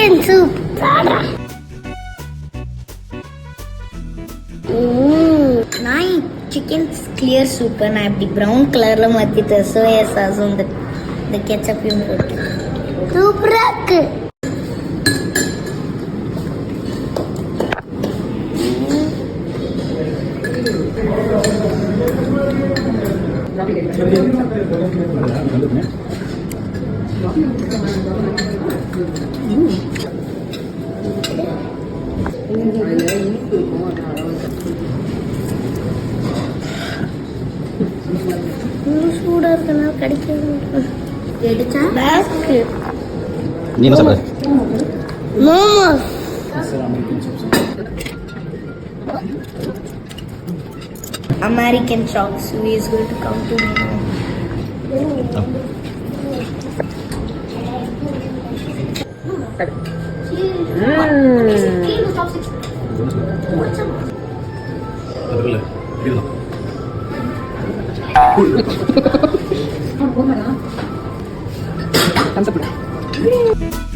Chicken soup. நான் chicken clear சூப்பை நான் இப்படி ப்ரௌன் கலரில் மாற்றிட்டு சோயா சாஸும் இந்த கெச்சப்பையும் போட்டு சூப்பராக இருக்கு. சூடா இருக்கனால கிடைக்காது. எடுத்தா பேக்கு நீ என்ன சாப்பிடுற? Momos. American Chalks who is going to come to me now. Thumbs up.